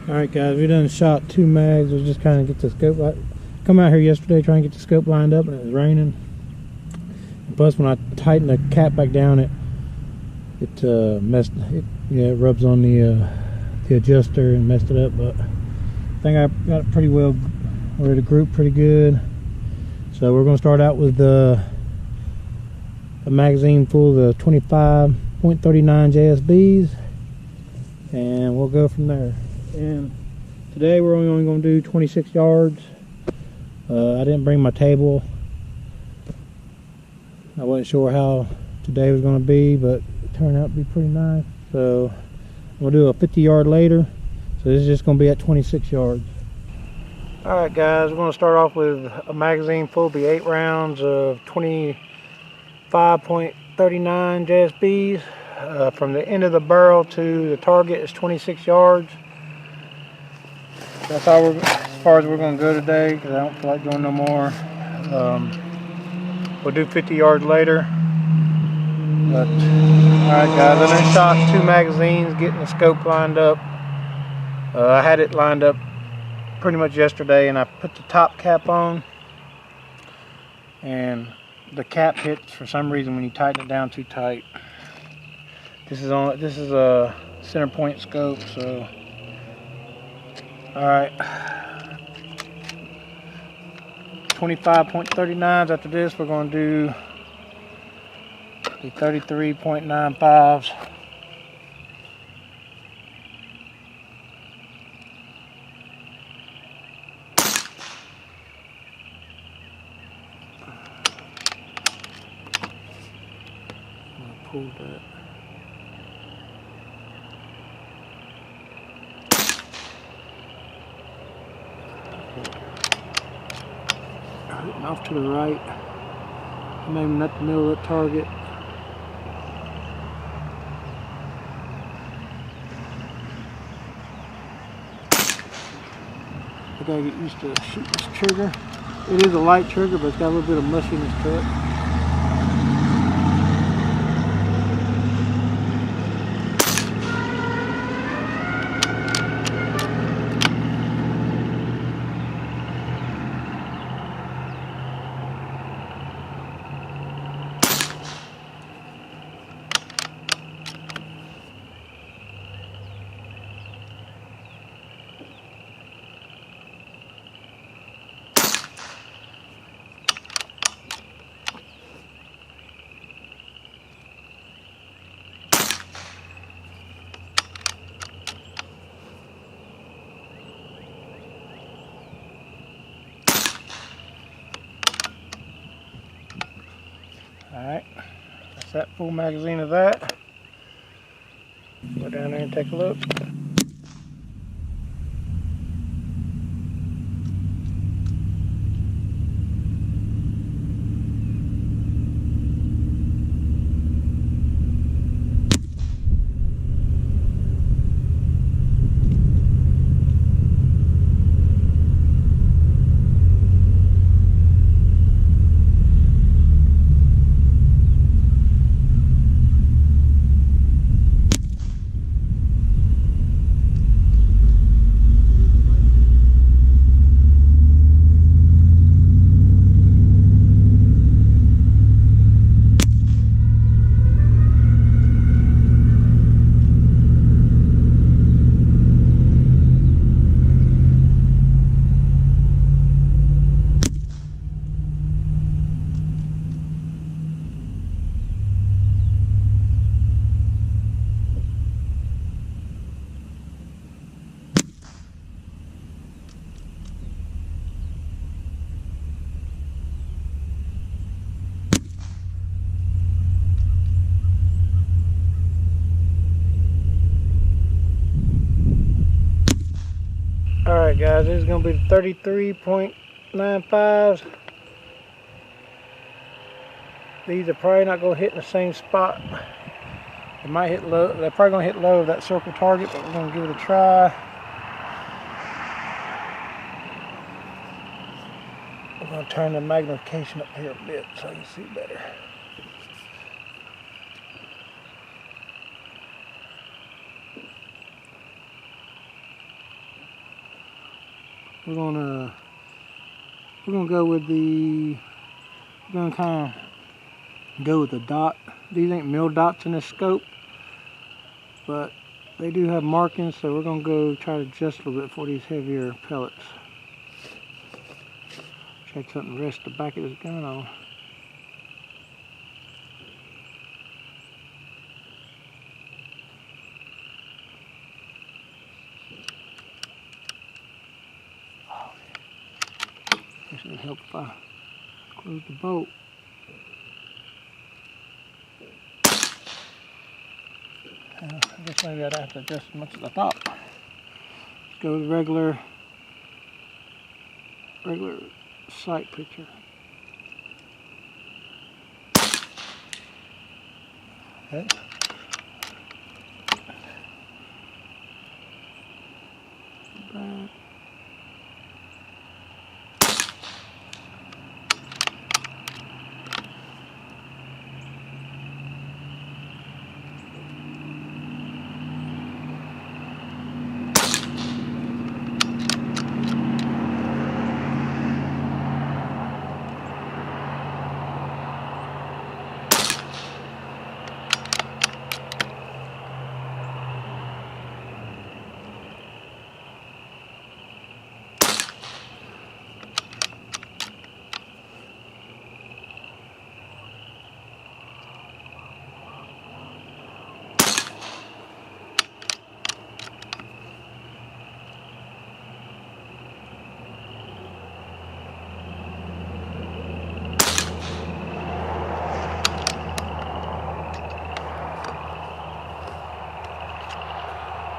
Alright guys, we done shot 2 mags. We just kind of get the scope. Come out here yesterday trying to get the scope lined up and it was raining. Plus when I tightened the cap back down, it rubs on the adjuster and messed it up. But I think I got it pretty well ready to group pretty good. So we're going to start out with a magazine full of the 25.39 JSBs, and we'll go from there. And today we're only going to do 26 yards. I didn't bring my table. I wasn't sure how today was going to be, but it turned out to be pretty nice. So we'll do a 50 yard later. So this is just going to be at 26 yards. Alright guys, we're going to start off with a magazine full, be 8 rounds of 25.39 JSBs. From the end of the barrel to the target is 26 yards. That's as far as we're going to go today, because I don't feel like going no more. We'll do 50 yards later. But alright guys, I done shot 2 magazines, getting the scope lined up. I had it lined up pretty much yesterday, and I put the top cap on, and the cap hits for some reason when you tighten it down too tight. This is a center point scope. So alright, 25.39s. After this we're going to do the 33.95s. Pull that. Hitting off to the right, maybe not the middle of the target. I gotta get used to shooting this trigger. It is a light trigger, but it's got a little bit of mushiness to it. Alright, that's that full magazine of that. Go down there and take a look. Alright guys, this is going to be the 33.95s. These are probably not going to hit in the same spot. They might hit low. They're probably going to hit low of that circle target, but we're going to give it a try. I'm going to turn the magnification up here a bit so I can see better. we're gonna go with the, we're gonna kind of go with the dot. These ain't mill dots in this scope, but they do have markings, so we're gonna go try to adjust a little bit for these heavier pellets. Check something to rest the back of this gun on. This would help if I close the bolt. I guess maybe I'd have to adjust as much as I thought. Let's go with regular sight picture. Okay. Back.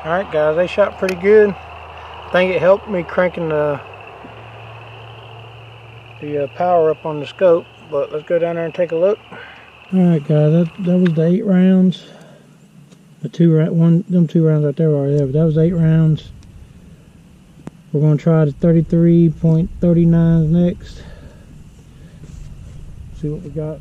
Alright guys, they shot pretty good. I think it helped me cranking the power up on the scope, but let's go down there and take a look. Alright guys, that was the 8 rounds. Them 2 rounds right there were already there, but that was 8 rounds. We're going to try the 33.39s next. See what we got.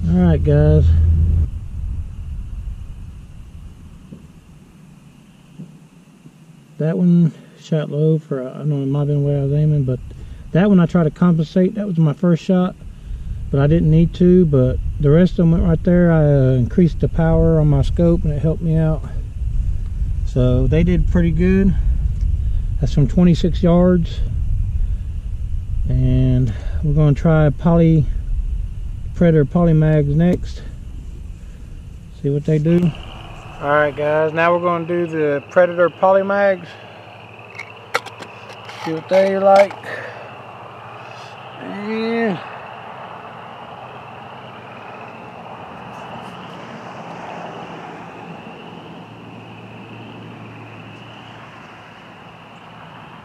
Alright guys, that one shot low for, I don't know, it might have been where I was aiming, but that one I tried to compensate. That was my first shot, but I didn't need to. But the rest of them went right there. I increased the power on my scope and it helped me out, so they did pretty good. That's from 26 yards, and we're going to try Predator poly mags next, see what they do. Alright guys, now we're going to do the Predator poly mags, see what they are like. And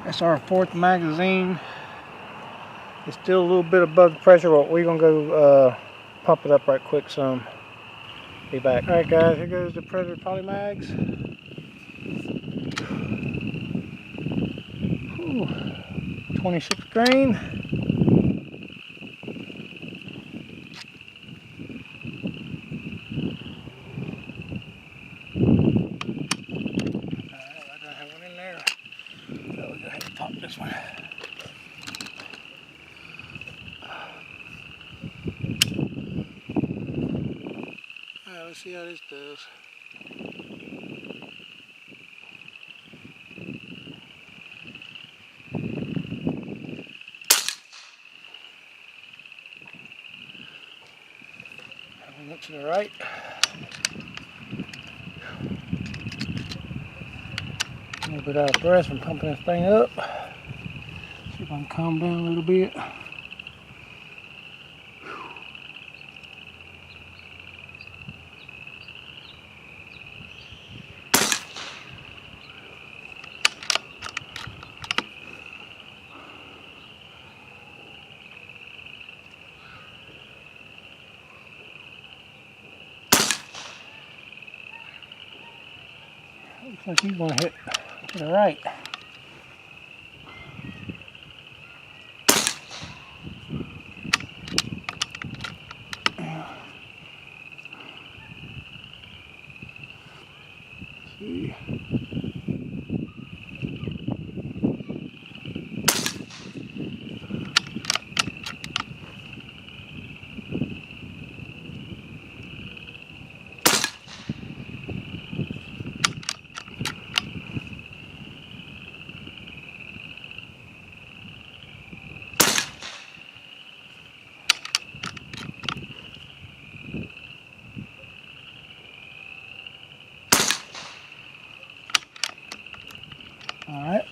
that's our 4th magazine. It's still a little bit above the pressure, but we're gonna go pump it up right quick some. Be back. Alright guys, here goes the Predator poly mags. Ooh, 26 grain. Alright, I don't have one in there. So we're gonna have to pop this one. let's see how this does. Look to the right. A little bit out of breath from pumping this thing up. See if I can calm down a little bit. Looks like he's going to hit to the right. See. All right.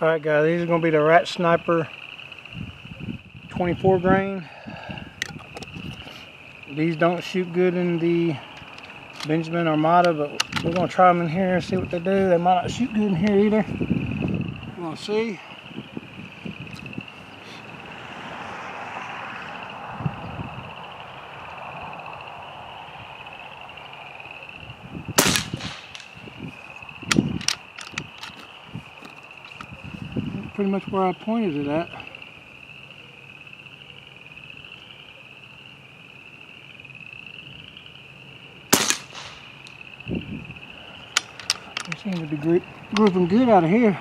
Alright guys, these are going to be the Rat Sniper 24 grain. These don't shoot good in the Benjamin Armada, but we're going to try them in here and see what they do. They might not shoot good in here either. We're going to see. Pretty much where I pointed it at. They seem to be grouping good out of here.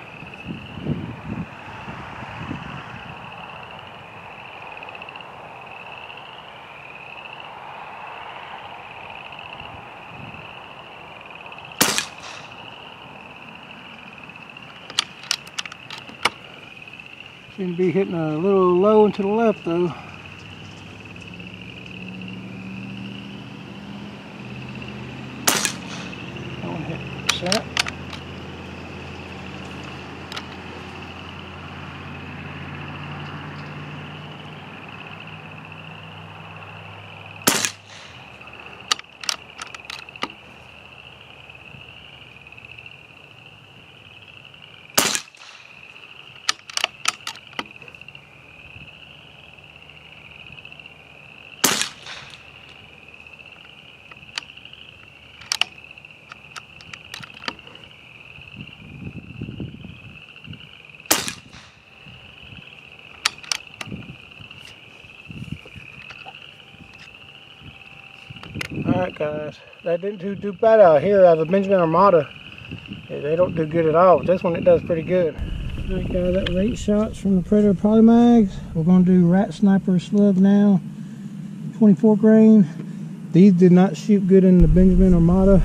Seem to be hitting a little low and to the left though. That one hit center. Alright guys, that didn't do too bad out here. The Benjamin Armada, they don't do good at all, but this one it does pretty good. Alright guys, that was 8 shots from the Predator Polymags. We're going to do Rat Sniper Slug now, 24 grain. These did not shoot good in the Benjamin Armada.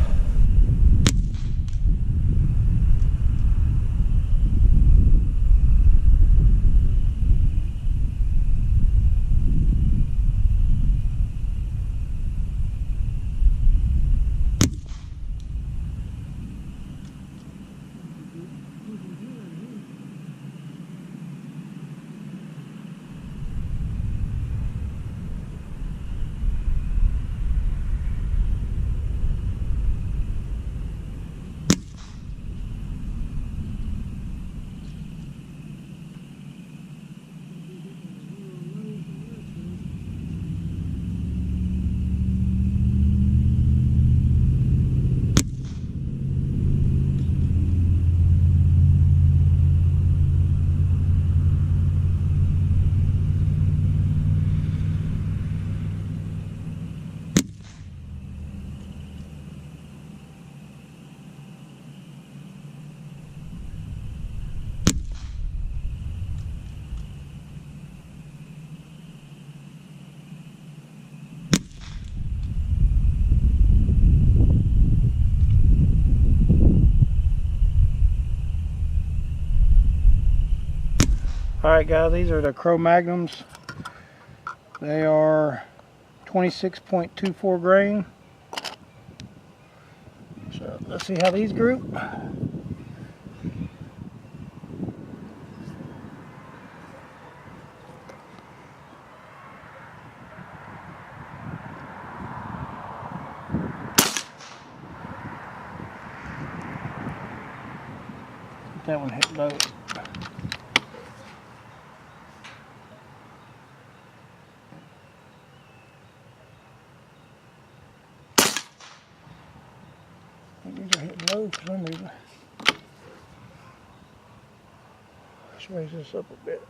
Alright guys, these are the Crow Magnums. They are 26.24 grain. So let's see how these group. That one hit low. These are hitting low for some reason. Let's raise this up a bit.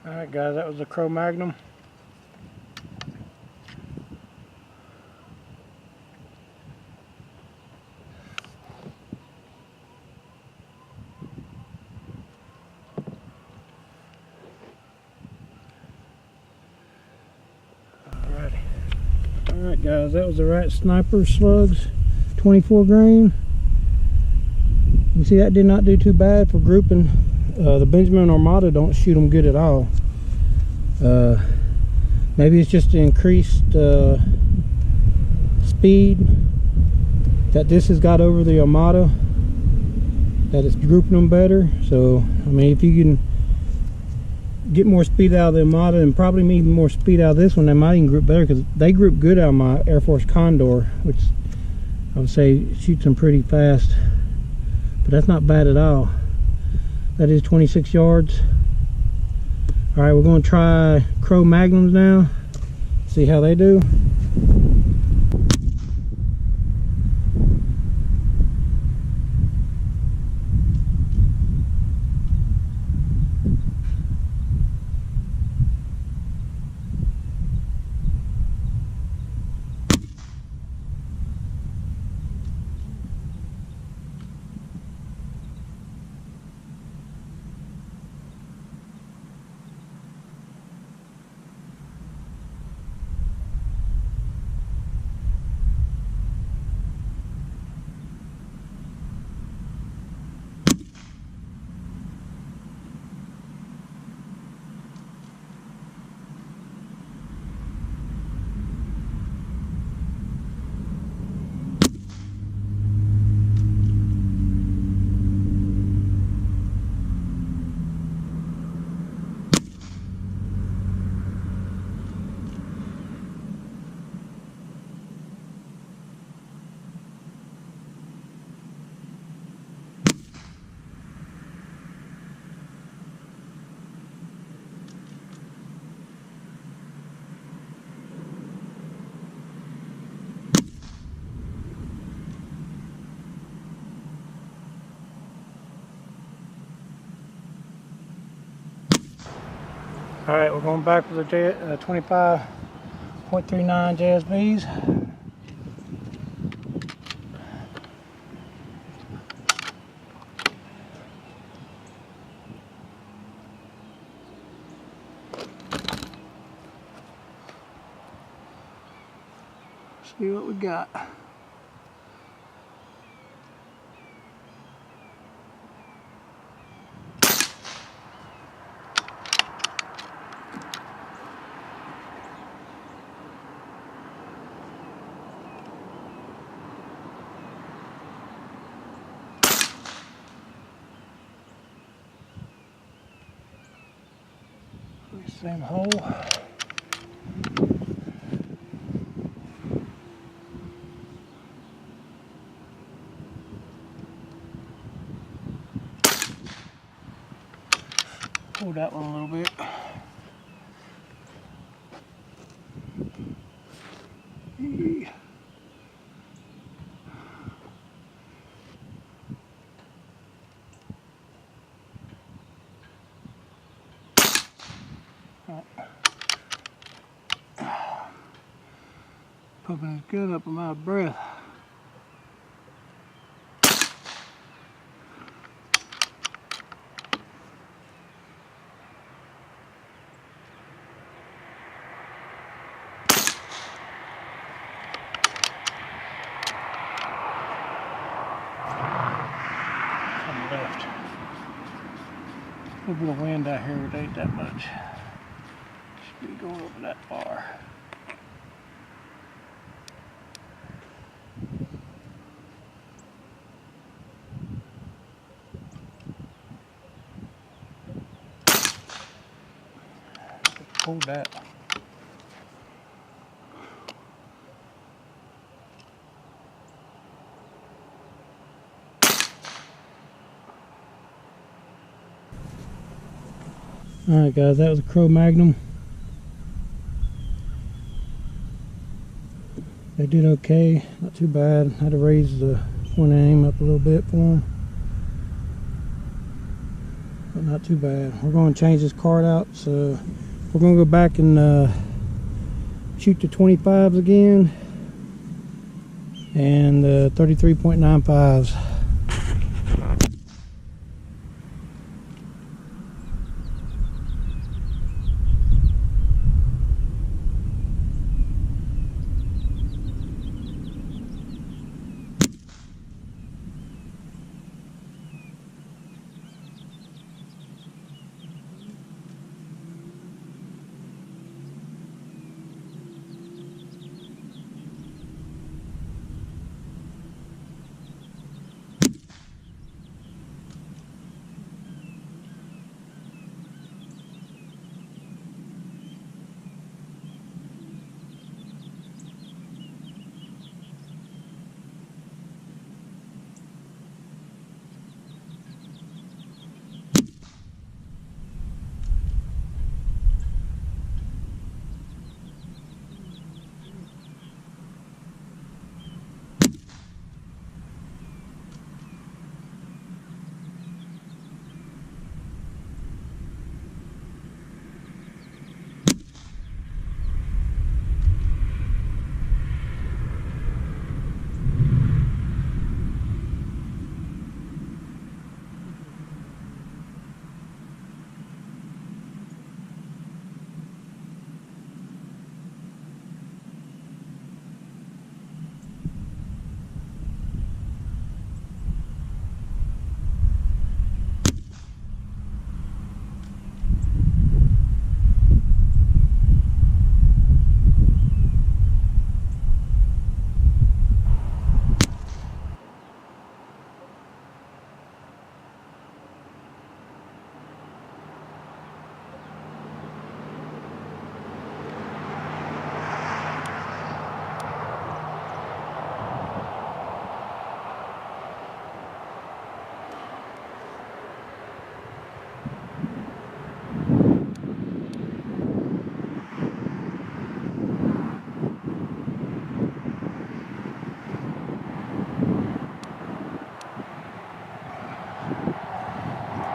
Alright guys, that was the Crow Magnum. Alrighty. Alright guys, that was the Rat Sniper Slugs, 24 grain. You see that did not do too bad for grouping. The Benjamin Armada don't shoot them good at all. Maybe it's just the increased speed that this has got over the Armada, that it's grouping them better. So I mean, if you can get more speed out of the Armada and probably even more speed out of this one, they might even group better, because they group good out of my Air Force Condor, which I would say shoots them pretty fast. But that's not bad at all. That is 26 yards. Alright, we're going to try Crow Magnums now. See how they do. Alright, we're going back with the 25.39 JSBs. See what we got. Same hole. Pull that one a little bit. Pumping this gun up, I'm out of breath. Left. A little bit of wind out here, it ain't that much. Should be going over that far. Hold that. Alright guys, that was a Crow Magnum. They did okay, not too bad. Had to raise the point of aim up a little bit for them, but not too bad. We're going to change this card out, so we're going to go back and shoot the 25s again and the 33.95s.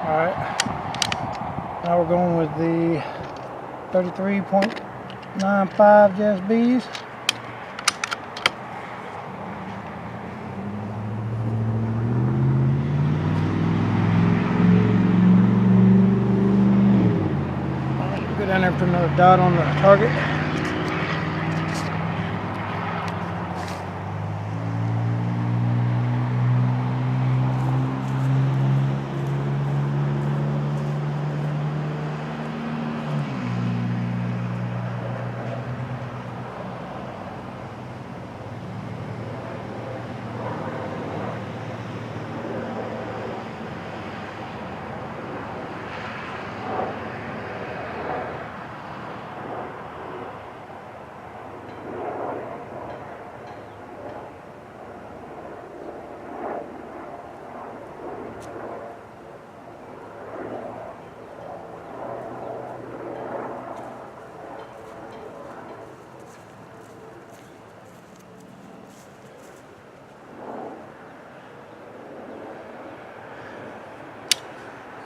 Alright, now we're going with the 33.95 JSBs. Go down there and put another dot on the target.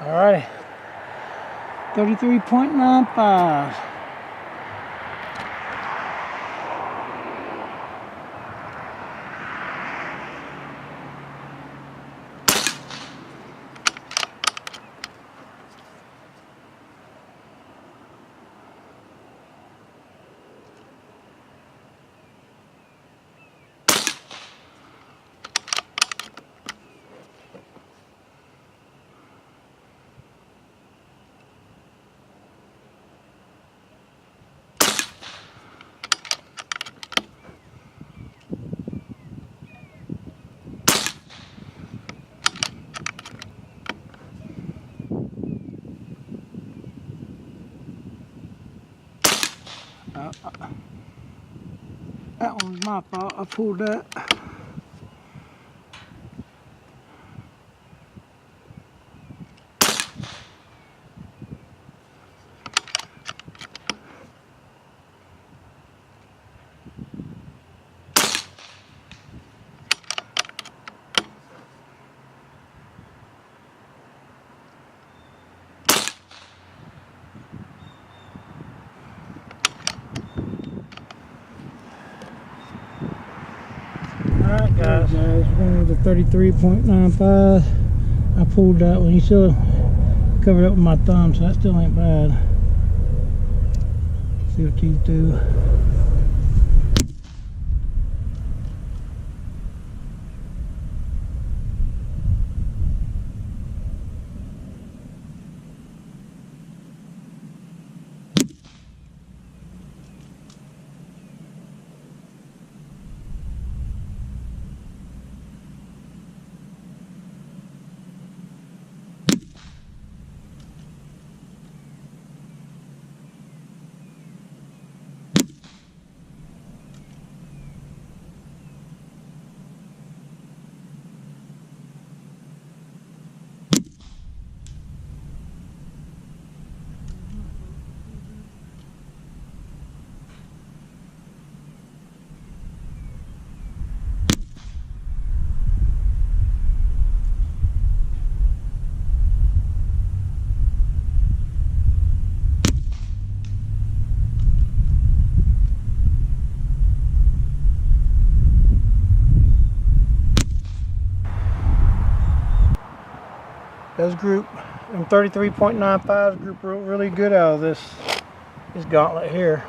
Alrighty, 33.95. That one was my fault. I pulled that. Alright guys, we're going to the 33.95. I pulled that one. You still covered up with my thumb, so that still ain't bad. See what these do. Those group, them 33.95s group really good out of this gauntlet here.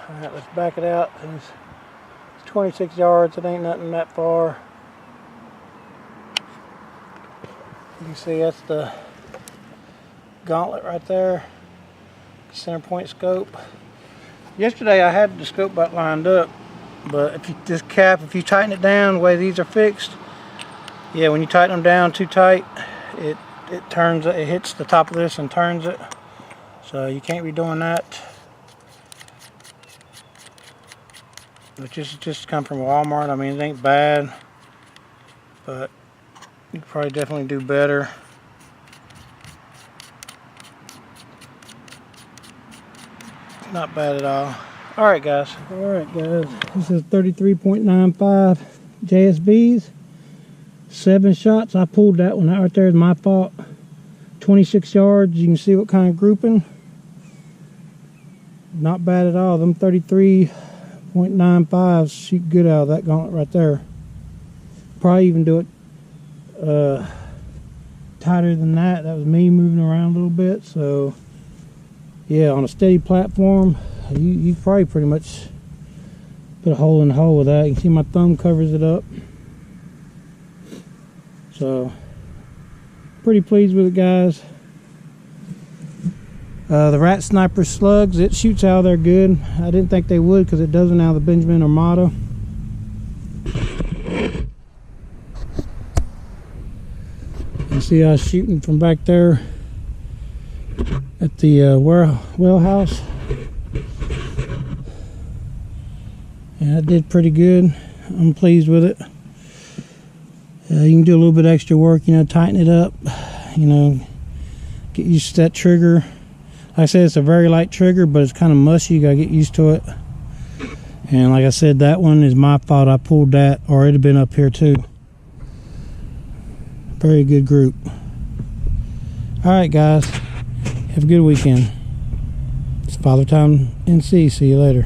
Alright, let's back it out. It's 26 yards, it ain't nothing that far. You can see that's the gauntlet right there. Center point scope. Yesterday I had the scope butt lined up, but if you if you tighten it down the way these are fixed, yeah, when you tighten them down too tight, it hits the top of this and turns it. So you can't be doing that. But just come from Walmart. I mean, it ain't bad, but you could probably definitely do better. Not bad at all. Alright guys, this is 33.95 JSBs. 7 shots. I pulled that one out right there. Is my fault. 26 yards. You can see what kind of grouping. Not bad at all. Them 33.95s shoot good out of that gauntlet right there. Probably even do it tighter than that. That was me moving around a little bit. So yeah, on a steady platform, you probably pretty much put a hole in the hole with that. You can see my thumb covers it up. So pretty pleased with it, guys. The Rat Sniper Slugs, it shoots out of there good. I didn't think they would because it doesn't out of the Benjamin Armada. You see I was shooting from back there at the well house. And I did pretty good. I'm pleased with it. You can do a little bit extra work, you know, tighten it up, you know, get used to that trigger. Like I said, it's a very light trigger, but it's kind of mushy. You gotta get used to it. And like I said, that one is my fault. I pulled that, or it'd have been up here too. Very good group. Alright guys, have a good weekend. It's Father Time NC. See you later.